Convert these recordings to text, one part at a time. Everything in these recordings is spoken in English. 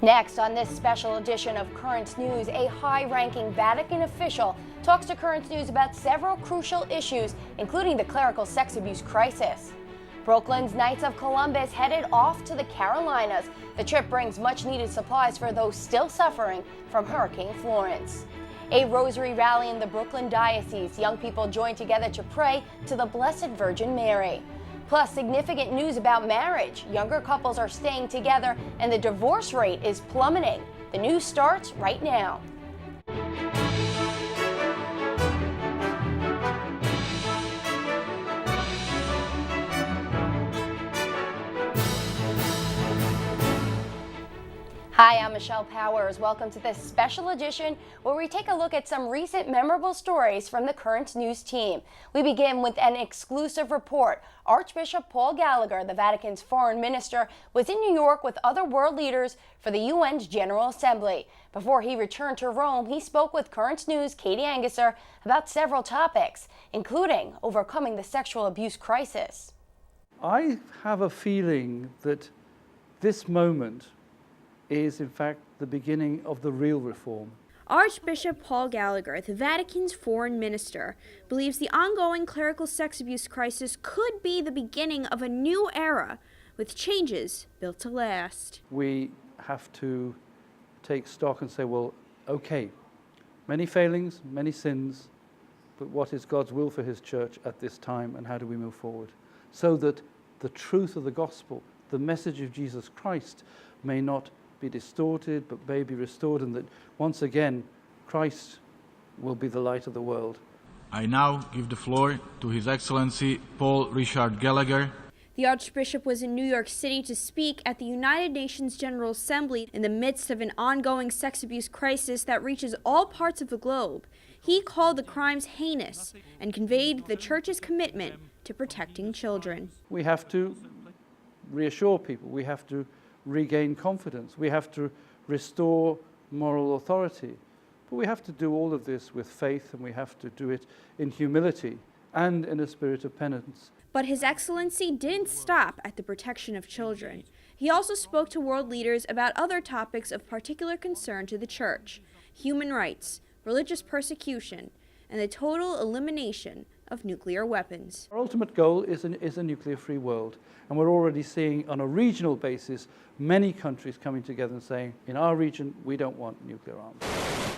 Next, on this special edition of Currents News, a high-ranking Vatican official talks to Currents News about several crucial issues, including the clerical sex abuse crisis. Brooklyn's Knights of Columbus headed off to the Carolinas. The trip brings much-needed supplies for those still suffering from Hurricane Florence. A rosary rally in the Brooklyn diocese. Young people joined together to pray to the Blessed Virgin Mary. Plus, significant news about marriage. Younger couples are staying together and the divorce rate is plummeting. The news starts right now. Hi, I'm Michelle Powers. Welcome to this special edition where we take a look at some recent memorable stories from the Currents News team. We begin with an exclusive report. Archbishop Paul Gallagher, the Vatican's foreign minister, was in New York with other world leaders for the UN's General Assembly. Before he returned to Rome, he spoke with Currents News' Katie Anguser about several topics, including overcoming the sexual abuse crisis. I have a feeling that this moment is in fact the beginning of the real reform. Archbishop Paul Gallagher, the Vatican's foreign minister, believes the ongoing clerical sex abuse crisis could be the beginning of a new era with changes built to last. We have to take stock and say, well, okay, many failings, many sins, but what is God's will for his church at this time and how do we move forward? So that the truth of the gospel, the message of Jesus Christ, may not be distorted, but may be restored, and that once again, Christ will be the light of the world. I now give the floor to His Excellency Paul Richard Gallagher. The Archbishop was in New York City to speak at the United Nations General Assembly in the midst of an ongoing sex abuse crisis that reaches all parts of the globe. He called the crimes heinous and conveyed the Church's commitment to protecting children. We have to reassure people, we have to regain confidence. We have to restore moral authority. But we have to do all of this with faith, and we have to do it in humility and in a spirit of penance. But His Excellency didn't stop at the protection of children. He also spoke to world leaders about other topics of particular concern to the Church: human rights, religious persecution, and the total elimination of nuclear weapons. Our ultimate goal is a nuclear-free world, and we're already seeing on a regional basis many countries coming together and saying, in our region, we don't want nuclear arms.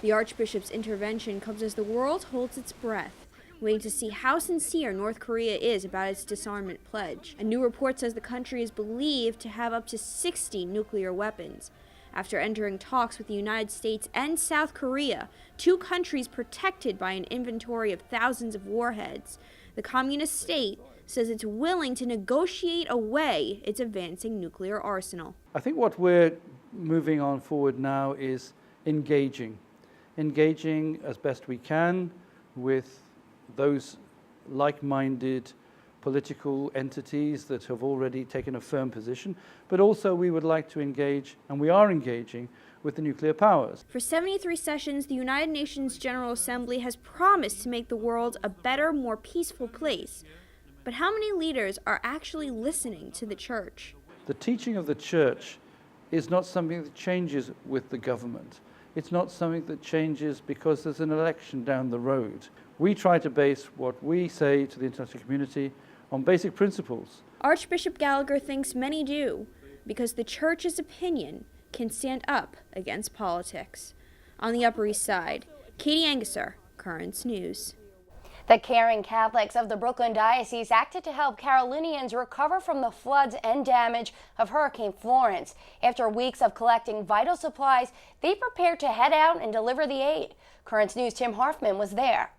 The Archbishop's intervention comes as the world holds its breath, waiting to see how sincere North Korea is about its disarmament pledge. A new report says the country is believed to have up to 60 nuclear weapons. After entering talks with the United States and South Korea, two countries protected by an inventory of thousands of warheads, the communist state says it's willing to negotiate away its advancing nuclear arsenal. I think what we're moving on forward now is engaging as best we can with those like-minded political entities that have already taken a firm position, but also we would like to engage, and we are engaging, with the nuclear powers. For 73 sessions, the United Nations General Assembly has promised to make the world a better, more peaceful place. But how many leaders are actually listening to the Church? The teaching of the Church is not something that changes with the government. It's not something that changes because there's an election down the road. We try to base what we say to the international community on basic principles. Archbishop Gallagher thinks many do, because the Church's opinion can stand up against politics. On the Upper East Side, Katie Anguser, Currents News. The caring Catholics of the Brooklyn diocese acted to help Carolinians recover from the floods and damage of Hurricane Florence. After weeks of collecting vital supplies, they prepared to head out and deliver the aid. Currents News' Tim Harfman was there.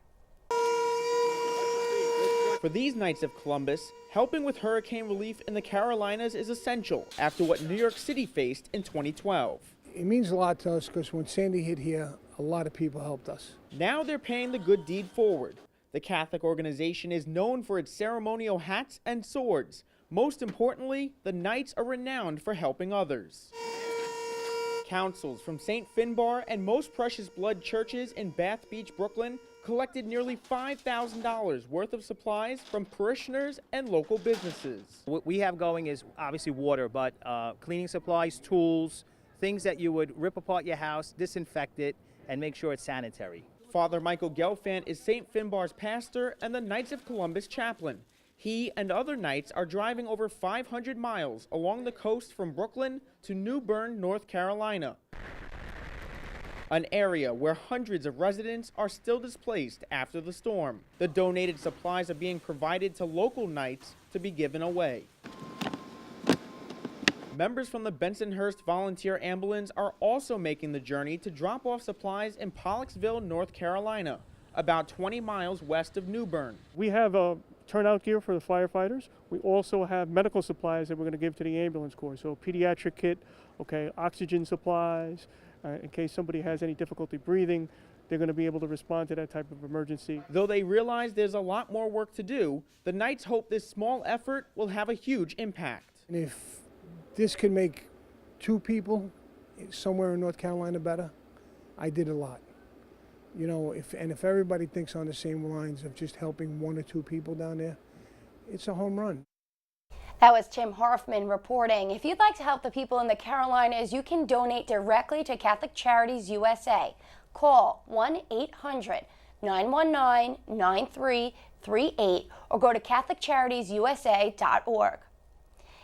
For these Knights of Columbus, helping with hurricane relief in the Carolinas is essential after what New York City faced in 2012. It means a lot to us because when Sandy hit here, a lot of people helped us. Now they're paying the good deed forward. The Catholic organization is known for its ceremonial hats and swords. Most importantly, the Knights are renowned for helping others. Councils from St. Finbar and Most Precious Blood churches in Bath Beach, Brooklyn, collected nearly $5,000 worth of supplies from parishioners and local businesses. What we have going is obviously water, but cleaning supplies, tools, things that you would rip apart your house, disinfect it, and make sure it's sanitary. Father Michael Gelfand is St. Finbar's pastor and the Knights of Columbus chaplain. He and other Knights are driving over 500 miles along the coast from Brooklyn to New Bern, North Carolina, an area where hundreds of residents are still displaced after the storm. The donated supplies are being provided to local Knights to be given away. Members from the Bensonhurst Volunteer Ambulance are also making the journey to drop off supplies in Pollocksville, North Carolina, about 20 miles west of New Bern. We have turnout gear for the firefighters. We also have medical supplies that we're going to give to the ambulance corps. So pediatric kit, oxygen supplies, in case somebody has any difficulty breathing, they're going to be able to respond to that type of emergency. Though they realize there's a lot more work to do, the Knights hope this small effort will have a huge impact. And if this could make 2 people somewhere in North Carolina better, I did a lot. You know, if everybody thinks on the same lines of just helping 1 or 2 people down there, it's a home run. That was Tim Hoffman reporting. If you'd like to help the people in the Carolinas, you can donate directly to Catholic Charities USA. Call 1-800-919-9338 or go to CatholicCharitiesUSA.org.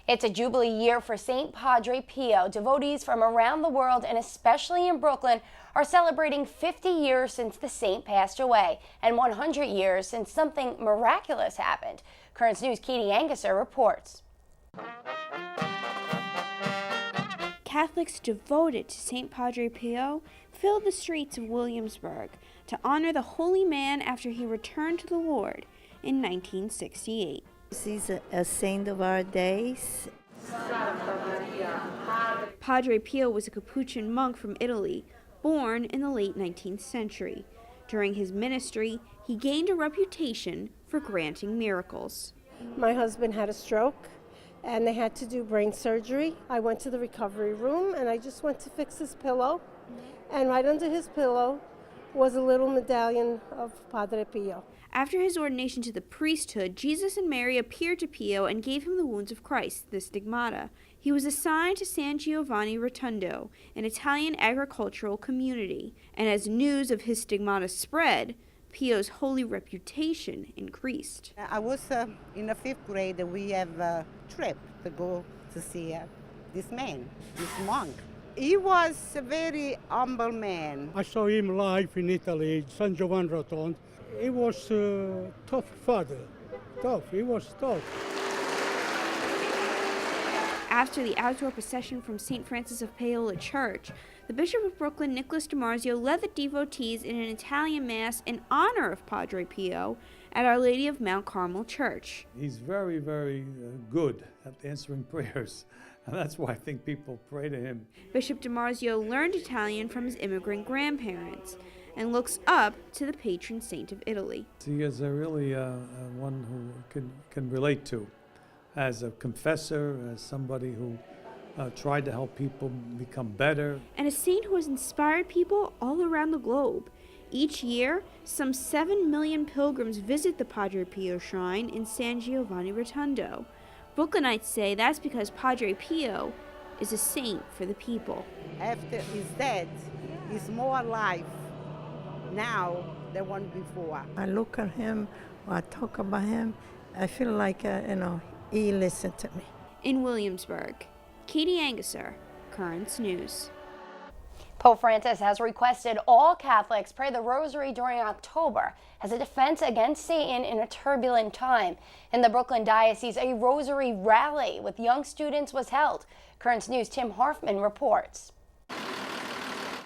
It's a Jubilee year for St. Padre Pio. Devotees from around the world, and especially in Brooklyn, are celebrating 50 years since the saint passed away and 100 years since something miraculous happened. Currents News' Katie Anguser reports. Catholics devoted to St. Padre Pio filled the streets of Williamsburg to honor the holy man after he returned to the Lord in 1968. He's a saint of our days. Padre Pio was a Capuchin monk from Italy, born in the late 19th century. During his ministry, he gained a reputation for granting miracles. My husband had a stroke and they had to do brain surgery. I went to the recovery room and I just went to fix his pillow. And right under his pillow was a little medallion of Padre Pio. After his ordination to the priesthood, Jesus and Mary appeared to Pio and gave him the wounds of Christ, the stigmata. He was assigned to San Giovanni Rotondo, an Italian agricultural community, and as news of his stigmata spread, Pio's holy reputation increased. I was in the 5th grade, and we have a trip to go to see this man, this monk. He was a very humble man. I saw him live in Italy, San Giovanni Rotondo. He was a tough father. He was tough. After the outdoor procession from St. Francis of Paola Church, the Bishop of Brooklyn, Nicholas DiMarzio, led the devotees in an Italian Mass in honor of Padre Pio at Our Lady of Mount Carmel Church. He's very, very good at answering prayers, and that's why I think people pray to him. Bishop DiMarzio learned Italian from his immigrant grandparents and looks up to the patron saint of Italy. He is really one who can relate to, as a confessor, as somebody who tried to help people become better. And a saint who has inspired people all around the globe. Each year, some 7 million pilgrims visit the Padre Pio shrine in San Giovanni Rotondo. Brooklynites say that's because Padre Pio is a saint for the people. After he's dead, he's more alive now than one before. I look at him, or I talk about him, I feel like, he listened to me. In Williamsburg, Katie Anguser, Currents News. Pope Francis has requested all Catholics pray the Rosary during October as a defense against Satan in a turbulent time. In the Brooklyn Diocese, a Rosary rally with young students was held. Currents News' Tim Hoffman reports.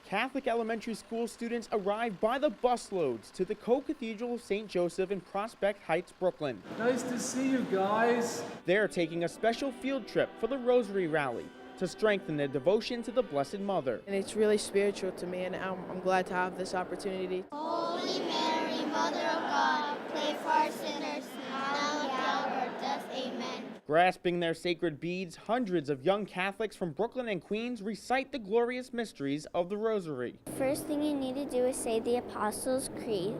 Catholic elementary school students arrived by the busloads to the Co-Cathedral of St. Joseph in Prospect Heights, Brooklyn. Nice to see you guys. They're taking a special field trip for the Rosary Rally to strengthen their devotion to the Blessed Mother. And it's really spiritual to me, and I'm glad to have this opportunity. Holy Mary, Mother of God, pray for our sinners, now and at the hour of our death. Amen. Grasping their sacred beads, hundreds of young Catholics from Brooklyn and Queens recite the glorious mysteries of the Rosary. First thing you need to do is say the Apostles' Creed,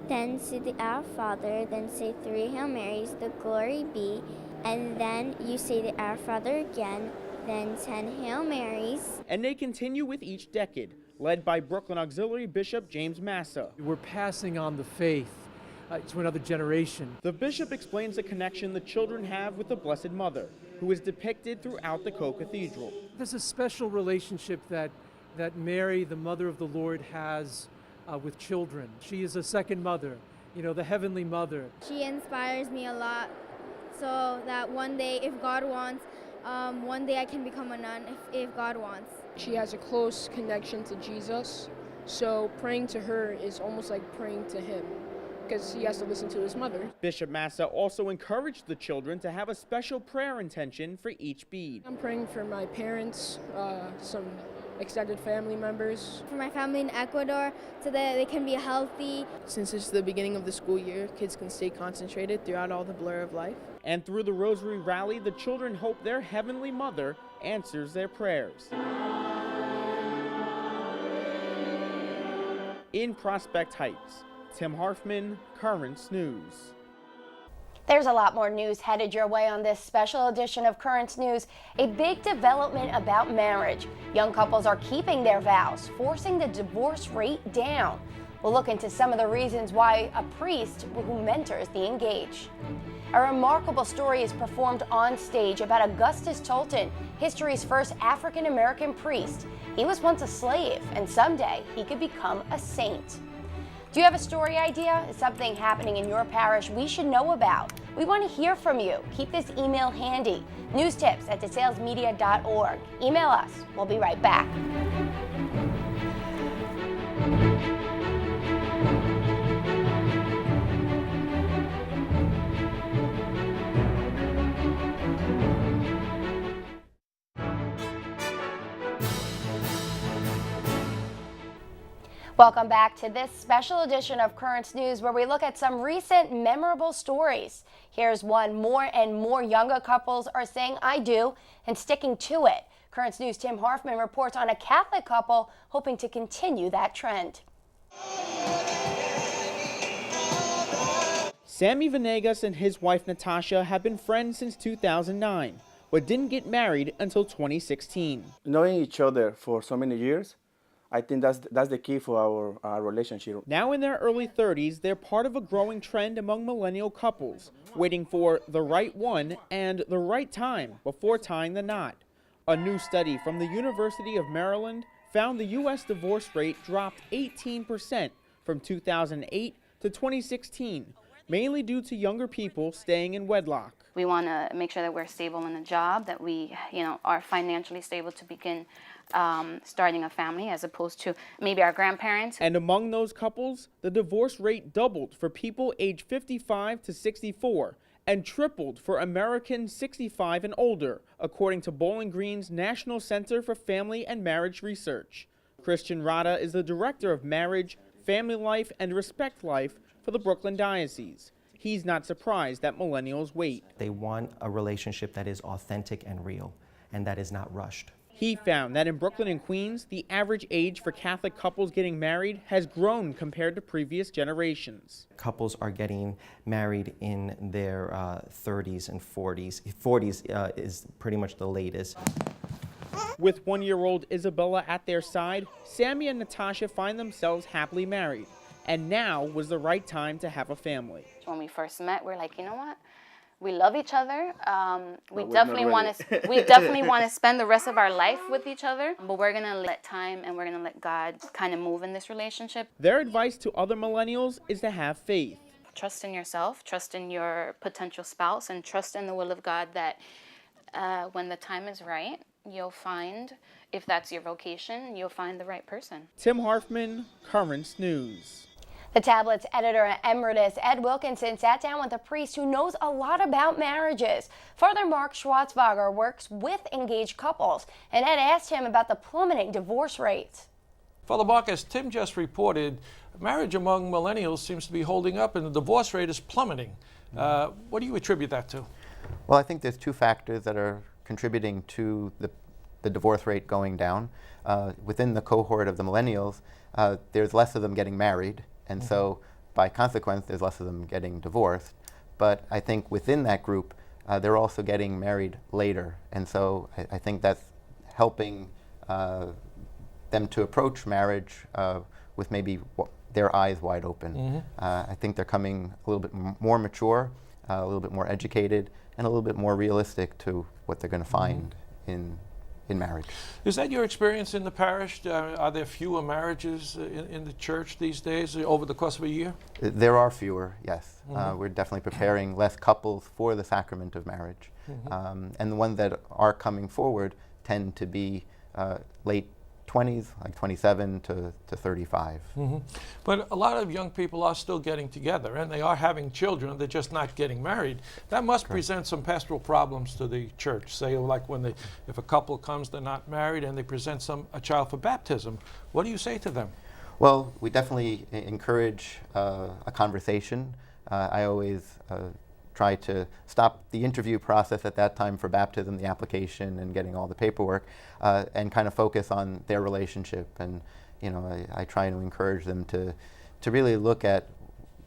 then say the Our Father, then say 3 Hail Marys, the Glory Be, and then you say the Our Father again, then 10 Hail Marys. And they continue with each decade, led by Brooklyn Auxiliary Bishop James Massa. We're passing on the faith to another generation. The bishop explains the connection the children have with the Blessed Mother, who is depicted throughout the co-cathedral. There's a special relationship that Mary, the mother of the Lord, has with children. She is a second mother, the heavenly mother. She inspires me a lot so that one day, if God wants, one day I can become a nun if God wants. She has a close connection to Jesus, so praying to her is almost like praying to him, because he has to listen to his mother. Bishop Massa also encouraged the children to have a special prayer intention for each bead. I'm praying for my parents, some extended family members. For my family in Ecuador, so that they can be healthy. Since it's the beginning of the school year, kids can stay concentrated throughout all the blur of life. And through the Rosary Rally, the children hope their Heavenly Mother answers their prayers. In Prospect Heights, Tim Harfman, Currents News. There's a lot more news headed your way on this special edition of Currents News. A big development about marriage. Young couples are keeping their vows, forcing the divorce rate down. We'll look into some of the reasons why a priest who mentors the engaged. A remarkable story is performed on stage about Augustus Tolton, history's first African-American priest. He was once a slave, and someday he could become a saint. Do you have a story idea? Is something happening in your parish we should know about? We want to hear from you. Keep this email handy. newstips@desalesmedia.org. Email us. We'll be right back. Welcome back to this special edition of Currents News, where we look at some recent memorable stories. Here's one: more and more younger couples are saying "I do" and sticking to it. Currents News' Tim Harfman reports on a Catholic couple hoping to continue that trend. Sammy Venegas and his wife Natasha have been friends since 2009, but didn't get married until 2016. Knowing each other for so many years, I think that's the key for our relationship. Now in their early 30s, they're part of a growing trend among millennial couples, waiting for the right one and the right time before tying the knot. A new study from the University of Maryland found the U.S. divorce rate dropped 18% from 2008 to 2016, mainly due to younger people staying in wedlock. We want to make sure that we're stable in a job, that we, are financially stable to begin starting a family, as opposed to maybe our grandparents. And among those couples, the divorce rate doubled for people aged 55 to 64 and tripled for Americans 65 and older, according to Bowling Green's National Center for Family and Marriage Research. Christian Rada is the director of Marriage, Family Life, and Respect Life for the Brooklyn Diocese. He's not surprised that millennials wait. They want a relationship that is authentic and real, and that is not rushed. He found that in Brooklyn and Queens, the average age for Catholic couples getting married has grown compared to previous generations. Couples are getting married in their 30s and 40s. 40s is pretty much the latest. With one-year-old Isabella at their side, Sammy and Natasha find themselves happily married. And now was the right time to have a family. When we first met, we're like, you know what? We love each other. We definitely want to spend the rest of our life with each other. But we're gonna let time and we're gonna let God kind of move in this relationship. Their advice to other millennials is to have faith. Trust in yourself, trust in your potential spouse, and trust in the will of God that when the time is right, you'll find, if that's your vocation, you'll find the right person. Tim Harfman, Currents News. The Tablet's editor emeritus, Ed Wilkinson, sat down with a priest who knows a lot about marriages. Father Mark Schwarzwager works with engaged couples, and Ed asked him about the plummeting divorce rates. Father Mark, as Tim just reported, marriage among millennials seems to be holding up and the divorce rate is plummeting. What do you attribute that to? Well, I think there's two factors that are contributing to the divorce rate going down. Within the cohort of the millennials, there's less of them getting married. And so, by consequence, there's less of them getting divorced. But I think within that group, they're also getting married later. And so I think that's helping them to approach marriage with maybe their eyes wide open. I think they're coming a little bit more mature, a little bit more educated, and a little bit more realistic to what they're going to find in marriage. Is that your experience in the parish? Are there fewer marriages in the church these days over the course of a year? There are fewer, yes. We're definitely preparing less couples for the sacrament of marriage. And the ones that are coming forward tend to be late 20s, like 27 to 35. But a lot of young people are still getting together, and they are having children. They're just not getting married. That must present some pastoral problems to the church. Say, like if a couple comes, they're not married, and they present a child for baptism. What do you say to them? Well, we definitely encourage a conversation. I always try to stop the interview process at that time for baptism, the application, and getting all the paperwork, and kind of focus on their relationship. And I try to encourage them to really look at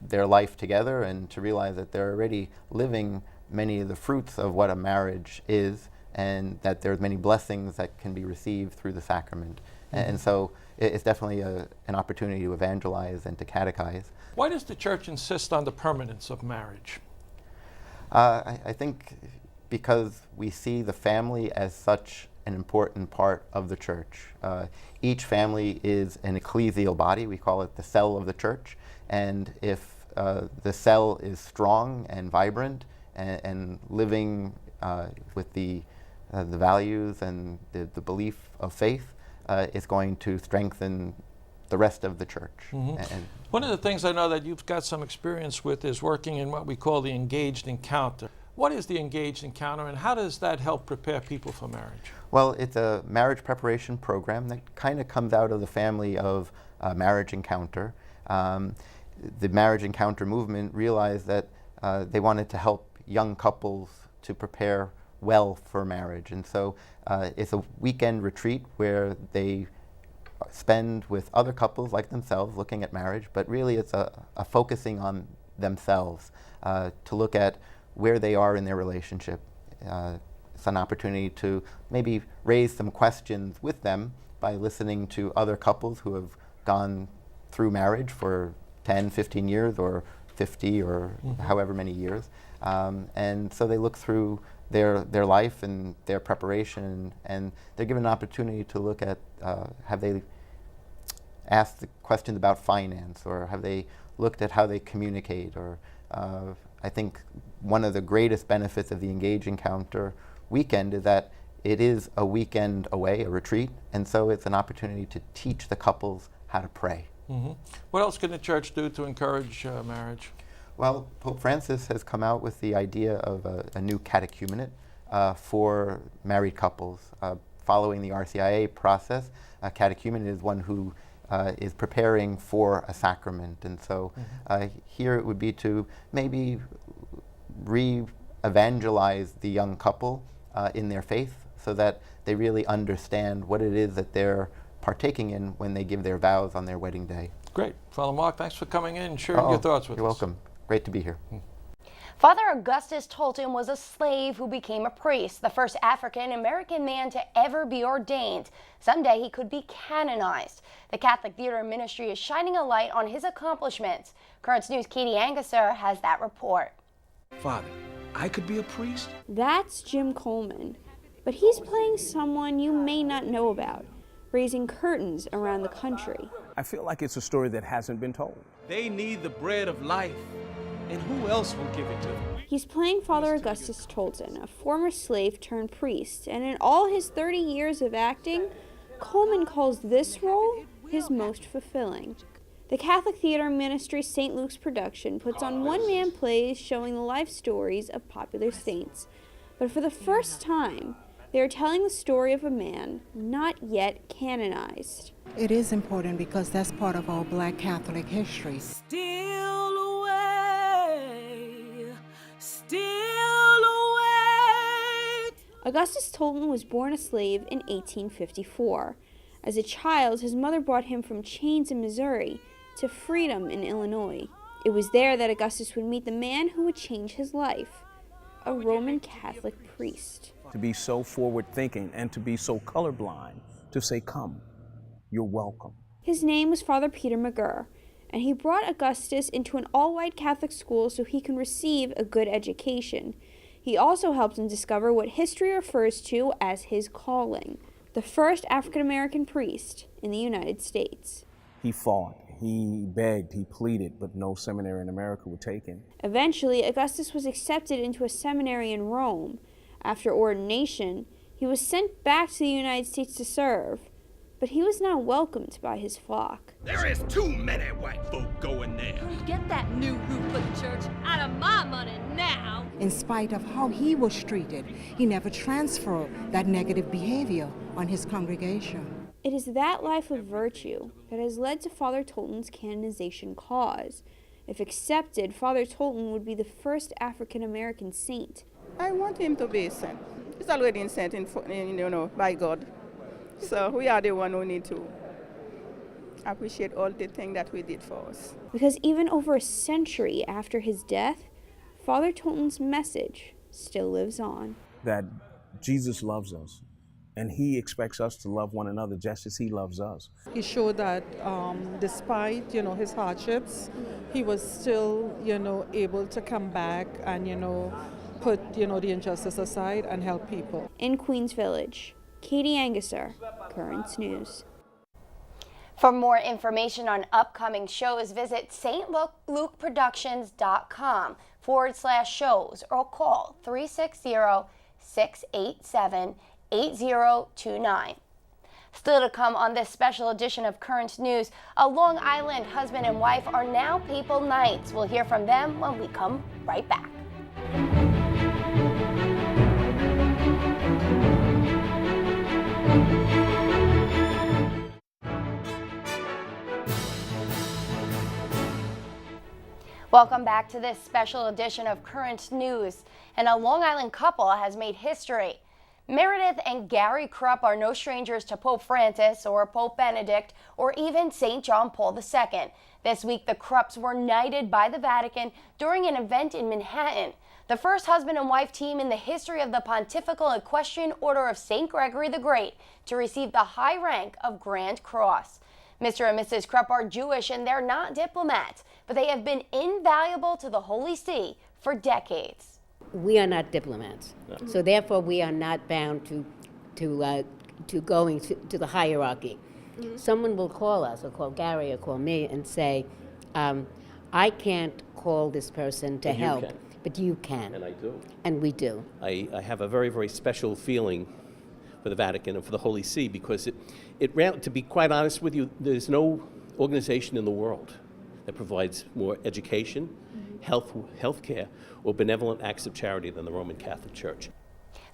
their life together and to realize that they're already living many of the fruits of what a marriage is, and that there's many blessings that can be received through the sacrament. And so it's definitely an opportunity to evangelize and to catechize. Why does the church insist on the permanence of marriage? I think because we see the family as such an important part of the church. Each family is an ecclesial body. We call it the cell of the church. And if the cell is strong and vibrant and living with the values and the belief of faith, it's going to strengthen the rest of the church. And one of the things I know that you've got some experience with is working in what we call the engaged encounter. What is the engaged encounter, and how does that help prepare people for marriage? Well, it's a marriage preparation program that kind of comes out of the family of Marriage Encounter. The Marriage Encounter movement realized that they wanted to help young couples to prepare well for marriage. And so it's a weekend retreat where they spend with other couples like themselves looking at marriage, but really it's a focusing on themselves to look at where they are in their relationship. It's an opportunity to maybe raise some questions with them by listening to other couples who have gone through marriage for 10, 15 years or 50 or however many years. And so they look through their life and their preparation, and they're given an opportunity to look at have they asked the questions about finance, or have they looked at how they communicate, or I think one of the greatest benefits of the Engage Encounter weekend is that it is a weekend away, a retreat, and so it's an opportunity to teach the couples how to pray. What else can the church do to encourage marriage? Well, Pope Francis has come out with the idea of a new catechumenate for married couples. Following the RCIA process, a catechumenate is one who is preparing for a sacrament. And so here it would be to maybe re-evangelize the young couple in their faith so that they really understand what it is that they're partaking in when they give their vows on their wedding day. Great. Father Mark, thanks for coming in and sharing your thoughts with us. You're welcome. Great to be here. Father Augustus Tolton was a slave who became a priest, the first African-American man to ever be ordained. Someday he could be canonized. The Catholic Theater Ministry is shining a light on his accomplishments. Currents News' Katie Anguser has that report. Father, I could be a priest? That's Jim Coleman, but he's playing someone you may not know about, raising curtains around the country. I feel like it's a story that hasn't been told. They need the bread of life, and who else will give it to them? He's playing Father Augustus Tolton, a former slave turned priest, and in all his 30 years of acting, Coleman calls this role his most fulfilling. The Catholic Theater Ministry's St. Luke's production puts on one-man plays showing the life stories of popular saints, but for the first time, they are telling the story of a man not yet canonized. It is important because that's part of our Black Catholic history. Still away, still away. Augustus Tolton was born a slave in 1854. As a child, his mother brought him from chains in Missouri to freedom in Illinois. It was there that Augustus would meet the man who would change his life, a Roman Catholic priest. To be so forward-thinking and to be so colorblind, to say, come, you're welcome. His name was Father Peter McGurr, and he brought Augustus into an all-white Catholic school so he can receive a good education. He also helped him discover what history refers to as his calling, the first African-American priest in the United States. He fought, he begged, he pleaded, but no seminary in America would take him. Eventually, Augustus was accepted into a seminary in Rome. After ordination, he was sent back to the United States to serve, but he was not welcomed by his flock. There is too many white folk going there. Get that new roof for the church out of my money now. In spite of how he was treated, he never transferred that negative behavior on his congregation. It is that life of virtue that has led to Father Tolton's canonization cause. If accepted, Father Tolton would be the first African-American saint. I want him to be sent. He's already sent by God. So we are the one who need to appreciate all the things that we did for us. Because even over a century after his death, Father Tolton's message still lives on. That Jesus loves us, and he expects us to love one another just as he loves us. He showed that despite, his hardships, he was still, able to come back and, put, the injustice aside and help people. In Queens Village, Katie Anguser, Currents News. For more information on upcoming shows, visit stlukeproductions.com/shows or call 360-687-8029. Still to come on this special edition of Currents News, a Long Island husband and wife are now papal knights. We'll hear from them when we come right back. Welcome back to this special edition of Current News. And a Long Island couple has made history. Meredith and Gary Krupp are no strangers to Pope Francis or Pope Benedict or even St. John Paul II. This week, the Krupps were knighted by the Vatican during an event in Manhattan. The first husband and wife team in the history of the Pontifical Equestrian Order of St. Gregory the Great to receive the high rank of Grand Cross. Mr. and Mrs. Krupp are Jewish and they're not diplomats, but they have been invaluable to the Holy See for decades. We are not diplomats, so therefore we are not bound to going to the hierarchy. Mm-hmm. Someone will call us, or call Gary, or call me, and say, I can't call this person to help, but you can. And I do. And we do. I have a very, very special feeling for the Vatican and for the Holy See, because to be quite honest with you, there's no organization in the world that provides more education, health care, or benevolent acts of charity than the Roman Catholic Church.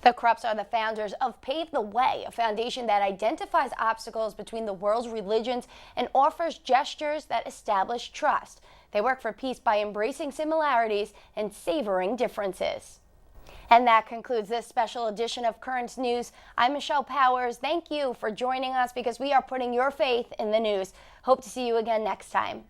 The Krupps are the founders of Pave the Way, a foundation that identifies obstacles between the world's religions and offers gestures that establish trust. They work for peace by embracing similarities and savoring differences. And that concludes this special edition of Currents News. I'm Michelle Powers. Thank you for joining us because we are putting your faith in the news. Hope to see you again next time.